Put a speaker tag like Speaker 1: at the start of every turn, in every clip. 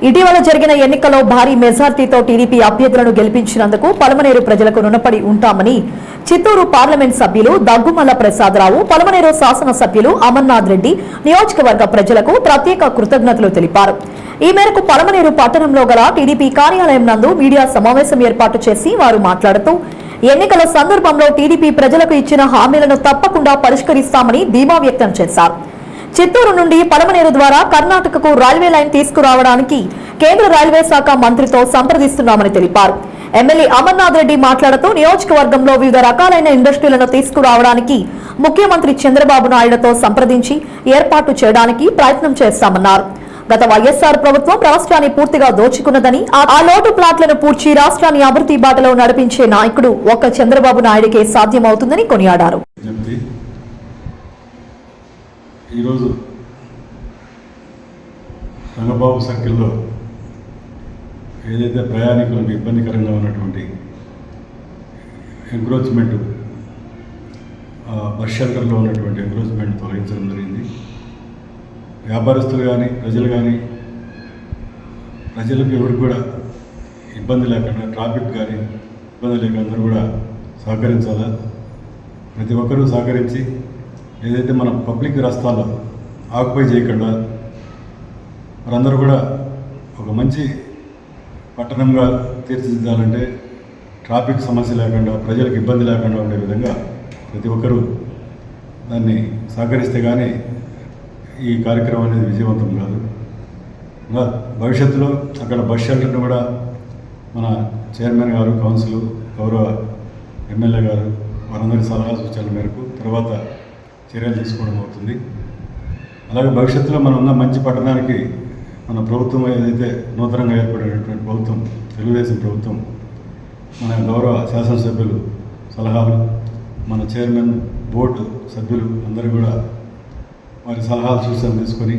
Speaker 1: ఇటీవల జరిగిన ఎన్నికల్లో భారీ మెజార్టీతో టీడీపీ అభ్యర్థులను గెలిపించినందుకు పలమనేరు ప్రజలకు రుణపడి ఉంటామని చిత్తూరు పార్లమెంట్ సభ్యులు దగ్గుమల్ల ప్రసాదరావు, పలమనేరు శాసనసభ్యులు అమర్నాథ్ రెడ్డి నియోజకవర్గ ప్రజలకు ప్రత్యేక కృతజ్ఞతలు తెలిపారు. ఈ మేరకు పలమనేరు పట్టణంలో గల టీడీపీ కార్యాలయం నందు మీడియా సమావేశం ఏర్పాటు చేసి వారు మాట్లాడుతూ ఎన్నికల సందర్భంలో టీడీపీ ప్రజలకు ఇచ్చిన హామీలను తప్పకుండా పరిష్కరిస్తామని ధీమా వ్యక్తం చేశారు. చిత్తూరు నుండి పలమనేరు ద్వారా కర్ణాటకకు రైల్వే లైన్ తీసుకురావడానికి కేంద్ర రైల్వే శాఖ మంత్రితో సంప్రదిస్తున్నామని తెలిపారు. ఎమ్మెల్యే అమర్నాథ్ రెడ్డి మాట్లాడుతూ నియోజకవర్గంలో వివిధ రకాలైన ఇండస్ట్రీలను తీసుకురావడానికి ముఖ్యమంత్రి చంద్రబాబు నాయుడుతో సంప్రదించి ఏర్పాటు చేయడానికి ప్రయత్నం చేస్తామన్నారు. గత వైఎస్ఆర్ ప్రభుత్వం రాష్ట్రాన్ని పూర్తిగా దోచుకున్నదని, ఆ లోటు ప్లాట్లను పూడ్చి రాష్ట్రాన్ని అభివృద్ధి బాటలో నడిపించే నాయకుడు ఒక్క చంద్రబాబు నాయుడికే సాధ్యమవుతుందని కొనియాడారు.
Speaker 2: ఈరోజు రంగబాబు సర్కిల్లో ఏదైతే ప్రయాణికులకు ఇబ్బందికరంగా ఉన్నటువంటి ఎంక్రోచ్మెంట్, బస్ షెల్టర్లో ఉన్నటువంటి ఎంక్రోచ్మెంట్ తొలగించడం జరిగింది. వ్యాపారస్తులు కానీ ప్రజలకు ఎవరికి కూడా ఇబ్బంది లేకుండా, ట్రాఫిక్ కానీ ఇబ్బంది లేక అందరూ కూడా సహకరించాలా. ప్రతి ఒక్కరూ సహకరించి ఏదైతే మన పబ్లిక్ రస్తాల్లో ఆక్యుపై చేయకుండా వారందరూ కూడా ఒక మంచి పట్టణంగా తీర్చిదిద్దాలంటే ట్రాఫిక్ సమస్య లేకుండా, ప్రజలకు ఇబ్బంది లేకుండా ఉండే విధంగా ప్రతి ఒక్కరూ దాన్ని సహకరిస్తే కానీ ఈ కార్యక్రమం అనేది విజయవంతం కాదు. ఇంకా భవిష్యత్తులో అక్కడ బస్ షెల్టర్ను కూడా మన చైర్మన్ గారు, కౌన్సిల్, గౌరవ ఎమ్మెల్యే గారు వారందరి సలహా సూచనల మేరకు తర్వాత చర్యలు తీసుకోవడం అవుతుంది. అలాగే భవిష్యత్తులో మనం ఉన్న మంచి పట్టణానికి మన ప్రభుత్వం ఏదైతే నూతనంగా ఏర్పడినటువంటి ప్రభుత్వం, తెలుగుదేశం ప్రభుత్వం, మన గౌరవ శాసనసభ్యులు సలహాలు, మన చైర్మన్, బోర్డు సభ్యులు అందరూ కూడా వారి సలహాలు సూచనలు తీసుకొని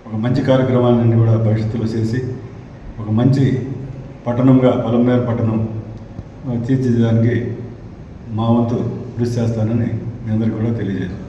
Speaker 2: ఒక మంచి కార్యక్రమాన్ని కూడా భవిష్యత్తులో చేసి ఒక మంచి పట్టణంగా పలమనేరు పట్టణం తీర్చిదిద్దడానికి మా వంతు కృషి చేస్తానని మీ అందరికీ కూడా తెలియజేస్తాను.